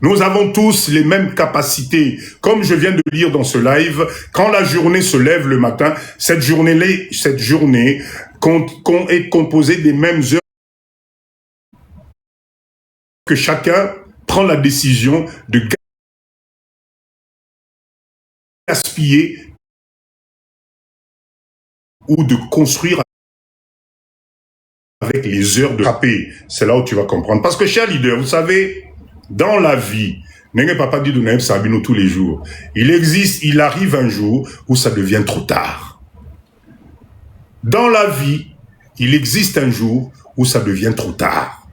Nous avons tous les mêmes capacités. Comme je viens de lire dans ce live, quand la journée se lève le matin, cette journée est composée des mêmes heures que chacun prend la décision de gaspiller ou de construire avec les heures de frapper. C'est là où tu vas comprendre. Parce que, cher leader, vous savez, dans la vie, n'est papa dit de Naïb Sabino tous les jours. Il arrive un jour où ça devient trop tard. Dans la vie, il existe un jour où ça devient trop tard.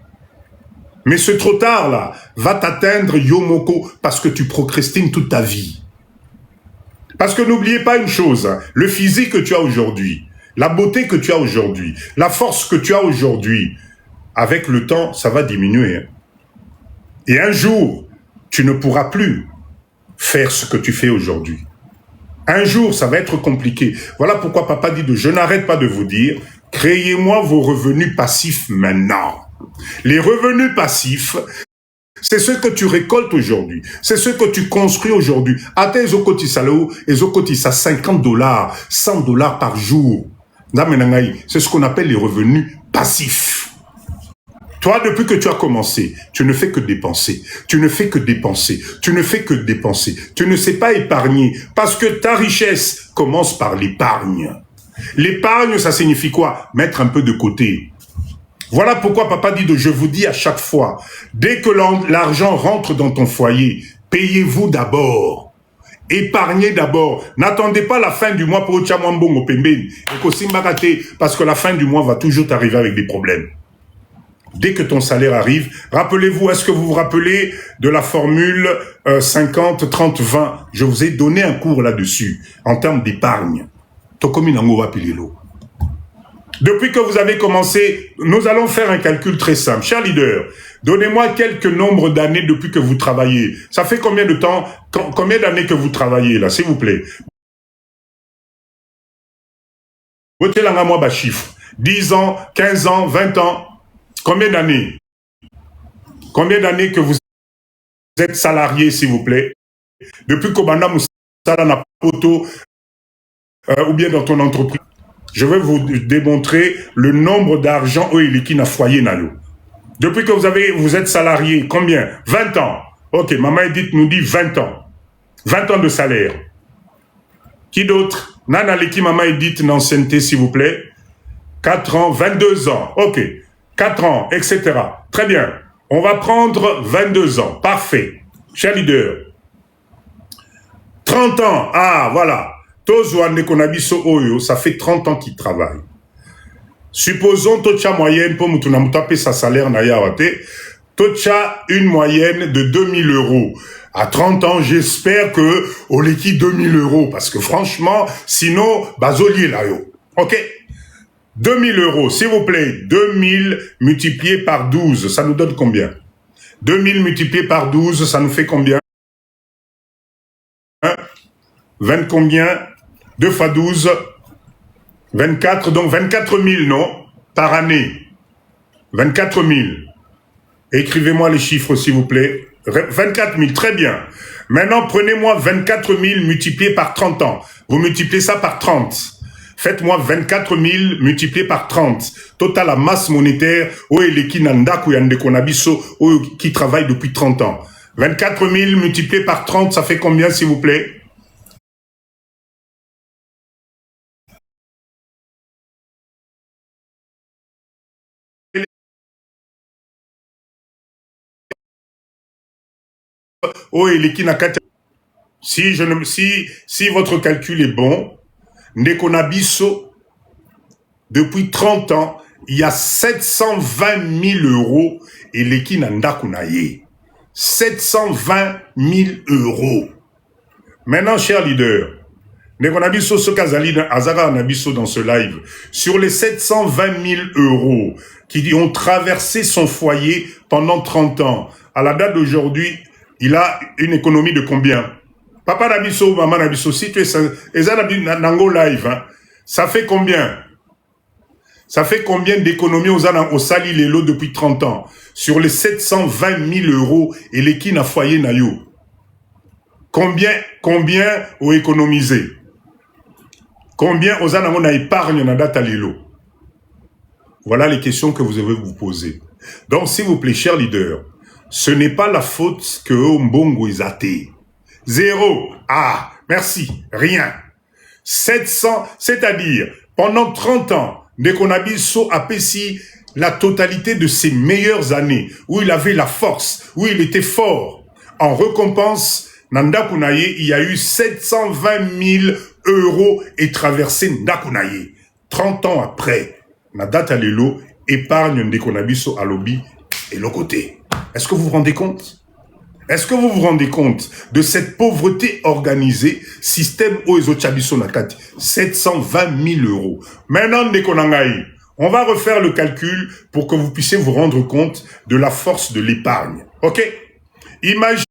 Mais ce trop tard là va t'atteindre Yomoko parce que tu procrastines toute ta vie. Parce que n'oubliez pas une chose, hein, le physique que tu as aujourd'hui, la beauté que tu as aujourd'hui, la force que tu as aujourd'hui, avec le temps, ça va diminuer. Hein. Et un jour, tu ne pourras plus faire ce que tu fais aujourd'hui. Un jour, ça va être compliqué. Voilà pourquoi papa dit je n'arrête pas de vous dire, créez-moi vos revenus passifs maintenant. Les revenus passifs, c'est ce que tu récoltes aujourd'hui. C'est ce que tu construis aujourd'hui. Attends, ils ont cotisé 50 $, 100 $ par jour. C'est ce qu'on appelle les revenus passifs. Toi, depuis que tu as commencé, tu ne fais que dépenser. Tu ne fais que dépenser. Tu ne fais que dépenser. Tu ne sais pas épargner. Parce que ta richesse commence par l'épargne. L'épargne, ça signifie quoi? Mettre un peu de côté. Voilà pourquoi papa dit je vous dis à chaque fois, dès que l'argent rentre dans ton foyer, payez-vous d'abord. Épargnez d'abord. N'attendez pas la fin du mois pour Tchamambong au Pembeni. Parce que la fin du mois va toujours t'arriver avec des problèmes. Dès que ton salaire arrive, rappelez-vous, est-ce que vous vous rappelez de la formule 50, 30, 20? Je vous ai donné un cours là-dessus, en termes d'épargne. Depuis que vous avez commencé, nous allons faire un calcul très simple. Cher leader, donnez-moi quelques nombres d'années depuis que vous travaillez. Ça fait combien de temps, combien d'années que vous travaillez là, s'il vous plaît? Moi, chiffre. 10 ans, 15 ans, 20 ans. Combien d'années? Combien d'années que vous êtes salarié, s'il vous plaît? Depuis qu'Obanda Moussala n'a poto ou bien dans ton entreprise, je vais vous démontrer le nombre d'argent qui n'a foyer Nalo. Depuis que vous êtes salarié, combien? 20 ans. Ok, Maman Edith nous dit 20 ans. 20 ans de salaire. Qui d'autre? Nana Leki Maman Edith d'ancienneté, s'il vous plaît. 4 ans, 22 ans. Ok. 4 ans, etc. Très bien. On va prendre 22 ans. Parfait. Cher leader. 30 ans. Ah, voilà. Tozouane Konabiso Oyo, ça fait 30 ans qu'il travaille. Supposons Tocha moyenne pour Moutounamutape sa salaire Nayawate. Tocha une moyenne de 2000 €. À 30 ans, j'espère que Oleki 2000 €. Parce que franchement, sinon, Bazoli là yo. Ok? 2000 €, s'il vous plaît, 2000 multiplié par 12, ça nous donne combien? 2000 multiplié par 12, ça nous fait combien? 20 combien? 2 fois 12, 24, donc 24 000, non? Par année. 24 000. Écrivez-moi les chiffres, s'il vous plaît. 24 000, très bien. Maintenant, prenez-moi 24 000 multiplié par 30 ans. Vous multipliez ça par 30. Faites-moi 24 000 multiplié par 30. Total la masse monétaire, qui travaille depuis 30 ans. 24 000 multiplié par 30, ça fait combien, s'il vous plaît? Si votre calcul est bon, Ndekonabiso, depuis 30 ans, il y a 720 000 € et l'Eki Nandakunaye. 720 000 €. Maintenant, cher leader, Ndekonabiso Sokazali Azara Nabiso dans ce live, sur les 720 000 € qui ont traversé son foyer pendant 30 ans, à la date d'aujourd'hui, il a une économie de combien? Papa Nabiso, Maman Nabiso, si tu es Nango live, hein, ça fait combien? Ça fait combien d'économies au Sali Lelo depuis 30 ans? Sur les 720 000 euros et les qui n'a foyer nayo. Combien ont économisé? Combien aux anamon a épargne na data Lelo? Voilà les questions que vous devez vous poser. Donc, s'il vous plaît, chers leaders, ce n'est pas la faute que Mbongo est athée. 0. Ah, merci. Rien. 700, c'est-à-dire, pendant 30 ans, Nekonabiso a péci la totalité de ses meilleures années, où il avait la force, où il était fort. En récompense, Nandakunaye, il y a eu 720 000 euros et traversé Ndakunaye. 30 ans après, Nadata Lelo épargne Ndekonabiso à lobby et l'autre côté. Est-ce que vous vous rendez compte? Est-ce que vous vous rendez compte de cette pauvreté organisée, système Oezo Chabiso Nakati, 720 000 euros. Maintenant, Ndekonangaï, on va refaire le calcul pour que vous puissiez vous rendre compte de la force de l'épargne. Ok? Imaginez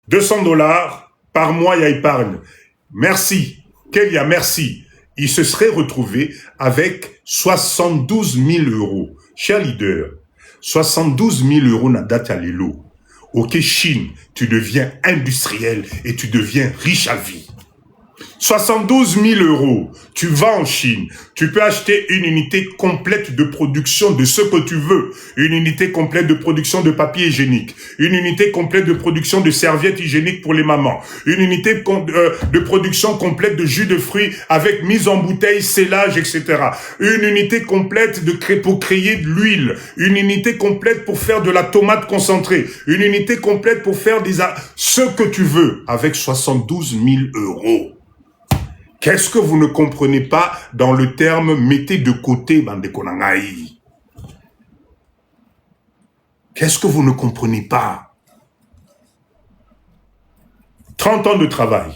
200 $ par mois, il y a épargne. Merci. Kélia, merci. Il se serait retrouvé avec 72 000 euros. Cher leader, 72 000 euros n'a date à l'élo. Ok, Chine, tu deviens industriel et tu deviens riche à vie. 72 000 euros, tu vas en Chine, tu peux acheter une unité complète de production de ce que tu veux, une unité complète de production de papier hygiénique, une unité complète de production de serviettes hygiéniques pour les mamans, une unité de production complète de jus de fruits avec mise en bouteille, scellage, etc. Une unité complète pour créer de l'huile, une unité complète pour faire de la tomate concentrée, une unité complète pour faire ce que tu veux avec 72 000 euros. Qu'est-ce que vous ne comprenez pas dans le terme « mettez de côté » bande konangai? Qu'est-ce que vous ne comprenez pas? 30 ans de travail,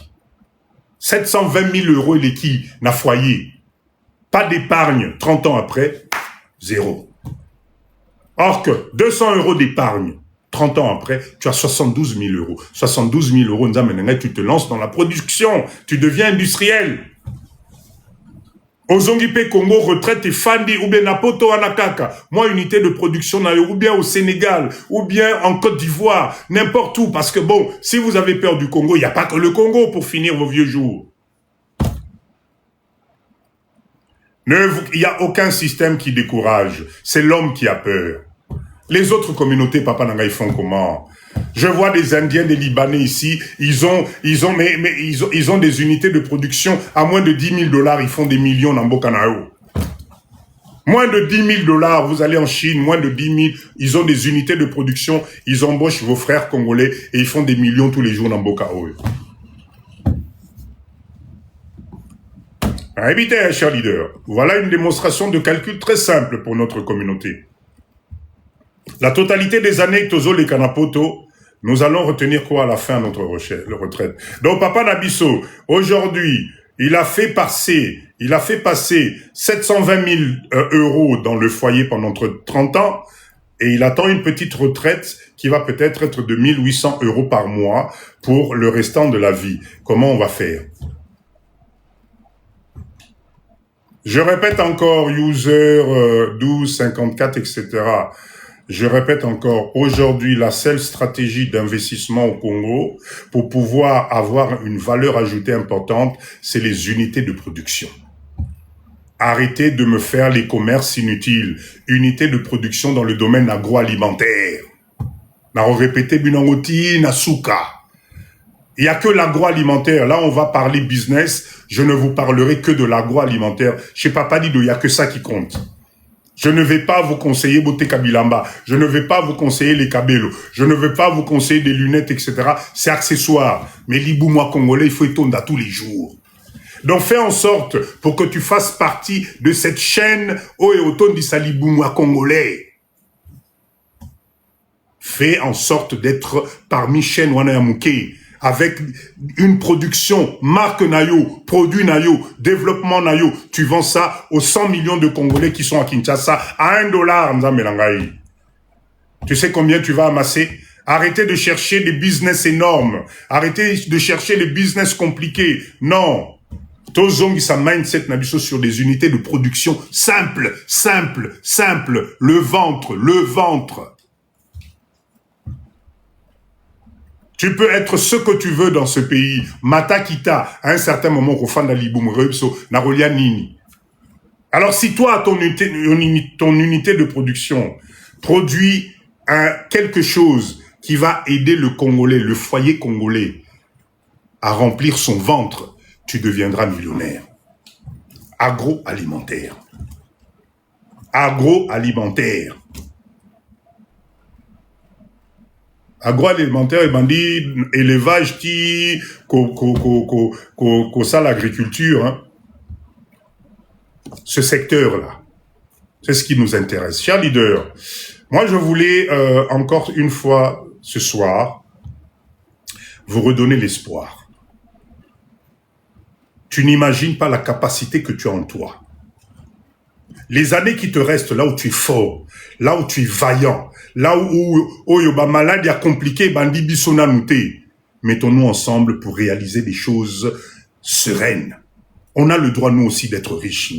720 000 euros et les qui n'a foyer, pas d'épargne 30 ans après, 0. Or que 200 euros d'épargne, 30 ans après, tu as 72 000 euros. 72 000 euros, tu te lances dans la production. Tu deviens industriel. Ozongipe Congo, retraite et Fandi, ou bien Napoto Anakaka. Moi, unité de production, ou bien au Sénégal, ou bien en Côte d'Ivoire, n'importe où. Parce que bon, si vous avez peur du Congo, il n'y a pas que le Congo pour finir vos vieux jours. Il n'y a aucun système qui décourage. C'est l'homme qui a peur. Les autres communautés, Papa Nanga, ils font comment? Je vois des Indiens, des Libanais ici, ils ont des unités de production à moins de 10 000 $, ils font des millions dans Bokanao. Moins de 10 000 $, vous allez en Chine, moins de 10 000, ils ont des unités de production, ils embauchent vos frères congolais et ils font des millions tous les jours dans Bokao. Évitez, cher leader. Voilà une démonstration de calcul très simple pour notre communauté. La totalité des années Tozo les Kanapoto, nous allons retenir quoi à la fin de notre retraite. Donc Papa Nabiso, aujourd'hui, il a fait passer 720 000 euros dans le foyer pendant 30 ans et il attend une petite retraite qui va peut-être être de 1 800 euros par mois pour le restant de la vie. Comment on va faire? Je répète encore, user 1254, etc. Je répète encore, aujourd'hui, la seule stratégie d'investissement au Congo pour pouvoir avoir une valeur ajoutée importante, c'est les unités de production. Arrêtez de me faire les commerces inutiles. Unités de production dans le domaine agroalimentaire. Naro répété binangoti nasuka. Il n'y a que l'agroalimentaire. Là, on va parler business. Je ne vous parlerai que de l'agroalimentaire. Chez Papa Dido, il n'y a que ça qui compte. Je ne vais pas vous conseiller Boté Kabilamba. Je ne vais pas vous conseiller les Kabelo. Je ne vais pas vous conseiller des lunettes, etc. C'est accessoire. Mais l'Iboumois congolais, il faut étendre à tous les jours. Donc, fais en sorte pour que tu fasses partie de cette chaîne Oeoton di Saliboumois congolais. Fais en sorte d'être parmi chaîne Wanayamouké. Avec une production, marque Nayo, produit Nayo, développement Nayo, tu vends ça aux 100 millions de Congolais qui sont à Kinshasa à $1, Nzamelangaï. Tu sais combien tu vas amasser? Arrêtez de chercher des business énormes. Arrêtez de chercher des business compliqués. Non. Tozongi sa mindset nabiso sur des unités de production simple. Le ventre. Tu peux être ce que tu veux dans ce pays. Matakita, à un certain moment, Rofanda Liboum Rebso, Narolia Nini. Alors, si toi, ton unité de production produit quelque chose qui va aider le Congolais, le foyer congolais, à remplir son ventre, tu deviendras millionnaire. Agroalimentaire. Agroalimentaire et bandit élevage qui ça l'agriculture, hein. Ce secteur-là, c'est ce qui nous intéresse. Chers leaders, moi je voulais encore une fois ce soir vous redonner l'espoir. Tu n'imagines pas la capacité que tu as en toi. Les années qui te restent, là où tu es fort, là où tu es vaillant, là où yoba maladie a compliqué, bandi bisona nouté, mettons-nous ensemble pour réaliser des choses sereines. On a le droit, nous aussi, d'être riches.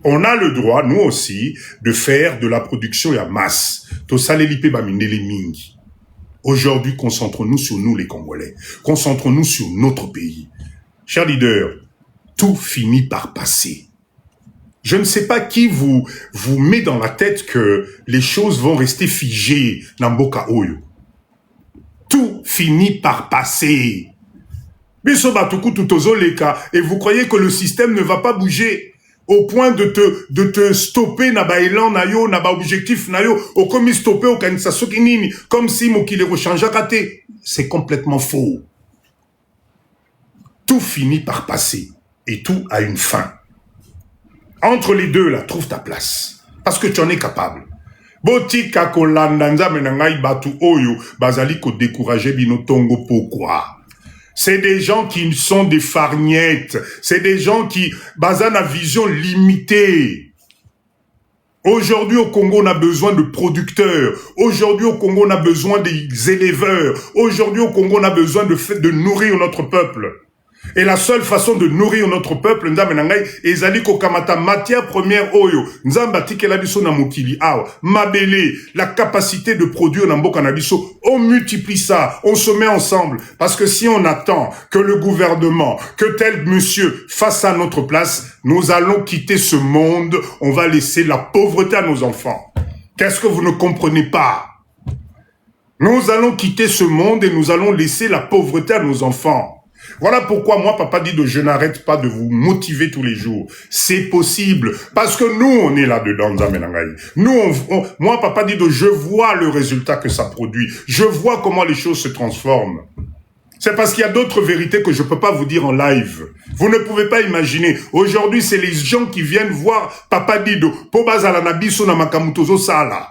On a le droit, nous aussi, de faire de la production à masse. Aujourd'hui, concentrons-nous sur nous, les Congolais. Concentrons-nous sur notre pays. Chers leaders, tout finit par passer. Je ne sais pas qui vous met dans la tête que les choses vont rester figées dans Mboka Oyo. Tout finit par passer. Et vous croyez que le système ne va pas bouger au point de te stopper naba élan nayo, naba objectif nayo, au comme stopper au kanisa sokinini, comme si mokile rechange raté. C'est complètement faux. Tout finit par passer et tout a une fin. Entre les deux là, trouve ta place parce que tu en es capable. Botika kolandanza menangai batu oyo bazali ko décourager binotongo pourquoi? C'est des gens qui sont des farniettes. C'est des gens qui basent une vision limitée. Aujourd'hui au Congo, on a besoin de producteurs. Aujourd'hui au Congo, on a besoin des éleveurs. Aujourd'hui au Congo, on a besoin de nourrir notre peuple. Et la seule façon de nourrir notre peuple, nzamenangai, ezali kokamata matière première oyo. Nzambati kelabiso na mokili awa. Mabele, la capacité de produire na mboka na biso, on multiplie ça, on se met ensemble. Parce que si on attend que le gouvernement, que tel monsieur fasse à notre place, nous allons quitter ce monde, on va laisser la pauvreté à nos enfants. Qu'est-ce que vous ne comprenez pas? Nous allons quitter ce monde et nous allons laisser la pauvreté à nos enfants. Voilà pourquoi moi, Papa Dido, je n'arrête pas de vous motiver tous les jours. C'est possible. Parce que nous, on est là-dedans, Nzamenangai. Moi, Papa Dido, je vois le résultat que ça produit. Je vois comment les choses se transforment. C'est parce qu'il y a d'autres vérités que je ne peux pas vous dire en live. Vous ne pouvez pas imaginer. Aujourd'hui, c'est les gens qui viennent voir Papa Dido. Pobazala nabiso na makamutozo sala.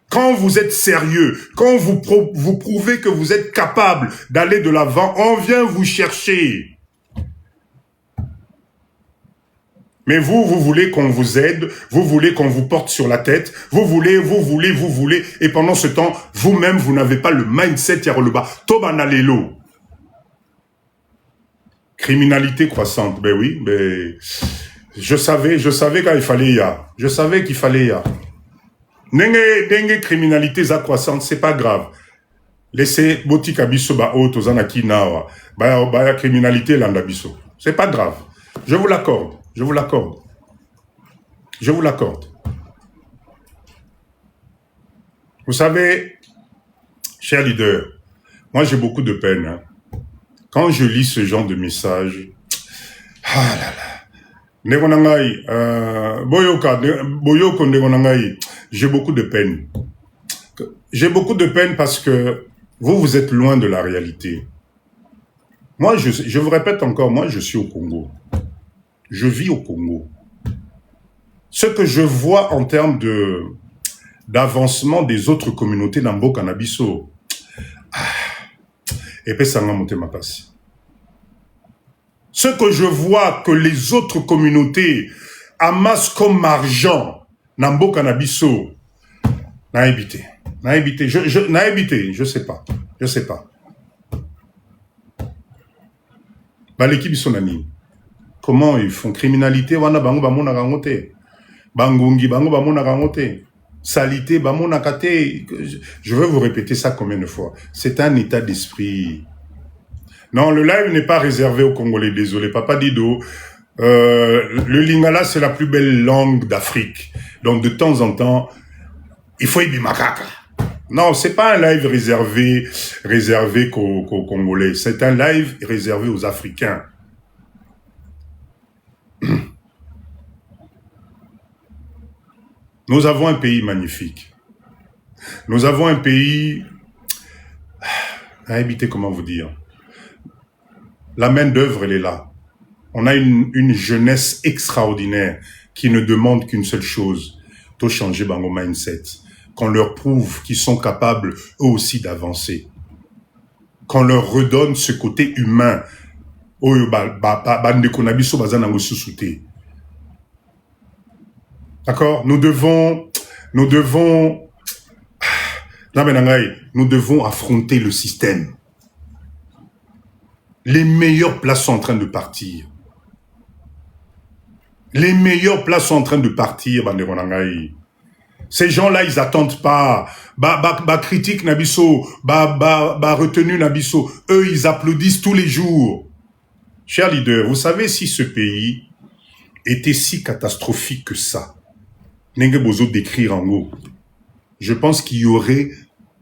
Quand vous êtes sérieux, quand vous prouvez que vous êtes capable d'aller de l'avant, on vient vous chercher. Mais vous voulez qu'on vous aide, vous voulez qu'on vous porte sur la tête, vous voulez, et pendant ce temps, vous-même, vous n'avez pas le mindset Yaroluba. Tobanalelo. Criminalité croissante, ben oui, ben, je savais quand il fallait y a. Je savais qu'il fallait y a. Dengue criminalité za croissante, c'est pas grave. Laissez botika biso ba auto zanaki nawa. Ba criminalité landa biso. C'est pas grave. Je vous l'accorde. Vous savez, chers leaders, moi j'ai beaucoup de peine. Hein. Quand je lis ce genre de message, ah là là. J'ai beaucoup de peine. J'ai beaucoup de peine parce que vous êtes loin de la réalité. Moi, je vous répète encore, moi, je suis au Congo. Je vis au Congo. Ce que je vois en termes d'avancement des autres communautés dans Mboka na biso, et puis ça m'a monté ma passe. Ce que je vois que les autres communautés amassent comme argent, Nambo Kanabiso, n'a évité. Je sais pas. Bah, l'équipe, ils sont amis. Comment ils font criminalité, wana bango bamona kangote. Bangungi bango bamona kangote. Salité bamona kate. Je veux vous répéter ça combien de fois. C'est un état d'esprit. Non, le live n'est pas réservé aux Congolais, désolé. Papa Dido, le lingala, c'est la plus belle langue d'Afrique. Donc, de temps en temps, il faut y makaka. Non, c'est pas un live réservé qu'aux Congolais. C'est un live réservé aux Africains. Nous avons un pays magnifique. Nous avons un pays... à éviter, comment vous dire. La main d'œuvre, elle est là. On a une jeunesse extraordinaire qui ne demande qu'une seule chose, de changer bango mindset. Qu'on leur prouve qu'ils sont capables, eux aussi, d'avancer. Qu'on leur redonne ce côté humain. D'accord? Nous devons affronter le système. Les meilleures places sont en train de partir. Les meilleures places sont en train de partir, Banderonangaï. Ces gens-là, ils attendent pas. Critique Nabiso, retenu Nabiso. Eux, ils applaudissent tous les jours. Chers leaders, vous savez si ce pays était si catastrophique que ça, Nenge Bozo d'écrire en haut, je pense qu'il y aurait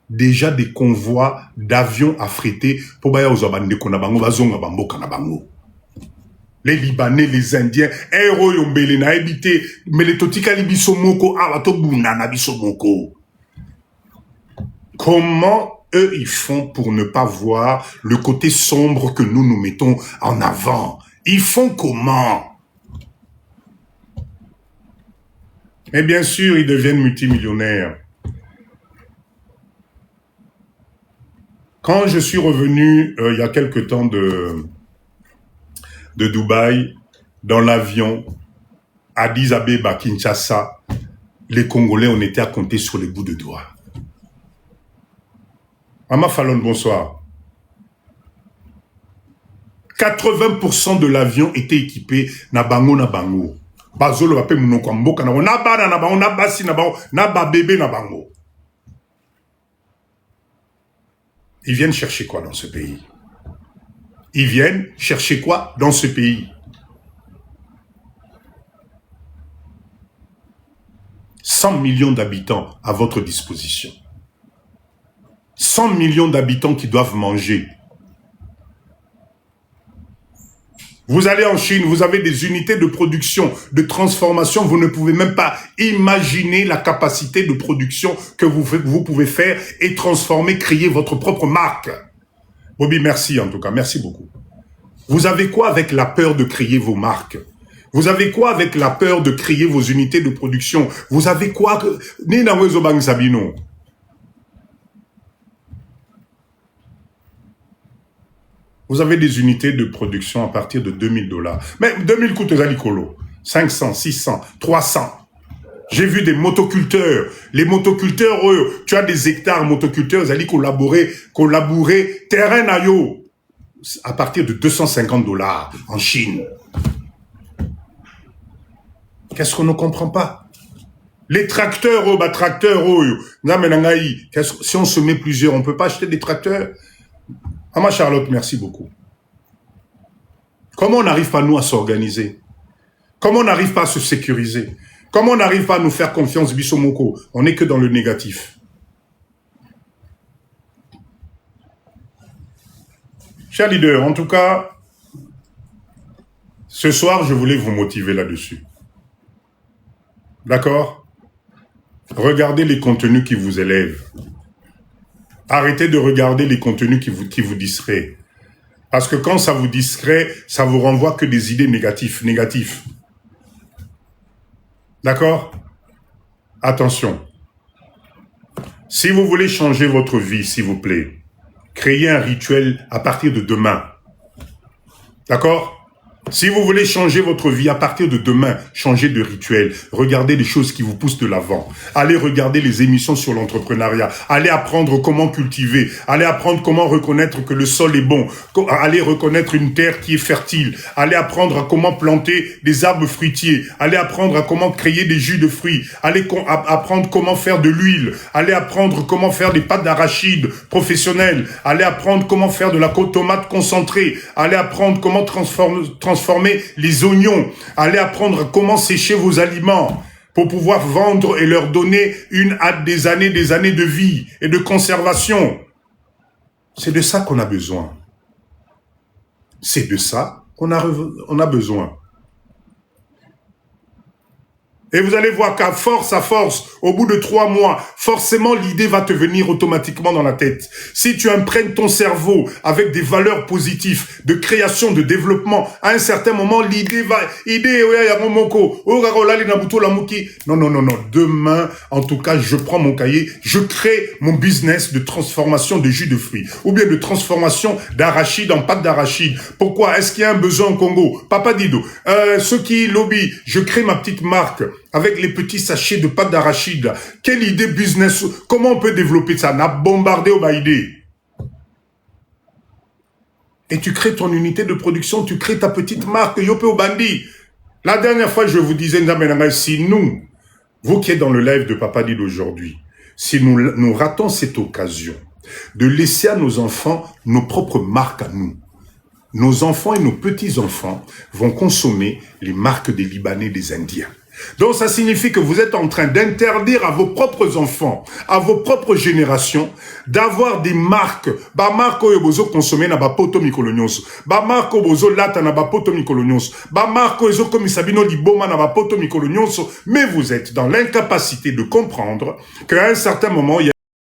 déjà des convois d'avions affrétés pour baya aux abandés qu'on a bango, bazonga bambo kanabango. Les Libanais, les Indiens, héros yombele na habité, mais les totika libiso moko, awato bunana biso moko. Comment eux ils font pour ne pas voir le côté sombre que nous mettons en avant? Ils font comment? Et bien sûr, ils deviennent multimillionnaires. Quand je suis revenu il y a quelque temps de Dubaï, dans l'avion, Addis Abeba, Kinshasa, les Congolais, on était à compter sur les bouts de doigts. Ama Fallon, bonsoir. 80% de l'avion était équipé na bango na bango. Bazolo bape munoko mboka na bana na bango na basi na bango na ba bébé na bango. Ils viennent chercher quoi dans ce pays? Ils viennent chercher quoi dans ce pays? 100 millions d'habitants à votre disposition. 100 millions d'habitants qui doivent manger. Vous allez en Chine, vous avez des unités de production, de transformation, vous ne pouvez même pas imaginer la capacité de production que vous pouvez faire et transformer, créer votre propre marque. Bobby, merci en tout cas, merci beaucoup. Vous avez quoi avec la peur de créer vos marques? Vous avez quoi avec la peur de créer vos unités de production? Vous avez quoi? Vous avez des unités de production à partir de $2000. Mais 2000 coûte à l'icolo. 500, 600, 300. J'ai vu des motoculteurs. Les motoculteurs, eux, tu as des hectares motoculteurs, ils allaient collaborer terrain à yo à partir de $250 en Chine. Qu'est-ce qu'on ne comprend pas? Les tracteurs, si on se met plusieurs, on ne peut pas acheter des tracteurs. Ama Charlotte, merci beaucoup. Comment on n'arrive pas, nous, à s'organiser? Comment on n'arrive pas à se sécuriser? Comment on n'arrive pas à nous faire confiance, Bissomoko? On n'est que dans le négatif. Chers leaders, en tout cas, ce soir, je voulais vous motiver là-dessus. D'accord? Regardez les contenus qui vous élèvent. Arrêtez de regarder les contenus qui vous distraient. Parce que quand ça vous distrait, ça vous renvoie que des idées négatives. D'accord? Attention. Si vous voulez changer votre vie, s'il vous plaît, créez un rituel à partir de demain. D'accord? Si vous voulez changer votre vie à partir de demain, changez de rituel. Regardez les choses qui vous poussent de l'avant. Allez regarder les émissions sur l'entrepreneuriat. Allez apprendre comment cultiver. Allez apprendre comment reconnaître que le sol est bon. Allez reconnaître une terre qui est fertile. Allez apprendre à comment planter des arbres fruitiers. Allez apprendre à comment créer des jus de fruits. Allez apprendre comment faire de l'huile. Allez apprendre comment faire des pâtes d'arachide professionnelles. Allez apprendre comment faire de la tomate concentrée. Allez apprendre comment transformer les oignons. Allez apprendre comment sécher vos aliments pour pouvoir vendre et leur donner des années de vie et de conservation. C'est de ça qu'on a besoin. C'est de ça qu'on a besoin. Et vous allez voir qu'à force, au bout de 3 mois, forcément l'idée va te venir automatiquement dans la tête. Si tu imprègnes ton cerveau avec des valeurs positives, de création, de développement, à un certain moment, l'idée va... Non. Demain, en tout cas, je prends mon cahier, je crée mon business de transformation de jus de fruits, ou bien de transformation d'arachide en pâte d'arachide. Pourquoi? Est-ce qu'il y a un besoin au Congo? Papa Dido, ceux qui lobby, je crée ma petite marque avec les petits sachets de pâte d'arachide. Quelle idée business? Comment on peut développer ça? N'a bombardé au idée. Et tu crées ton unité de production, tu crées ta petite marque, Yopé au Bandi. La dernière fois, je vous disais, si nous, vous qui êtes dans le live de Papa Dido aujourd'hui, si nous ratons cette occasion de laisser à nos enfants nos propres marques à nous, nos enfants et nos petits-enfants vont consommer les marques des Libanais et des Indiens. Donc ça signifie que vous êtes en train d'interdire à vos propres enfants, à vos propres générations, d'avoir des marques. Ba marque oyo consommer na ba poto mikolonyos. Ba marque bozo lata na ba poto mikolonyos. Ba marque oyo comme sabino liboma na ba poto mikolonyos. Mais vous êtes dans l'incapacité de comprendre qu'à un certain moment, il y a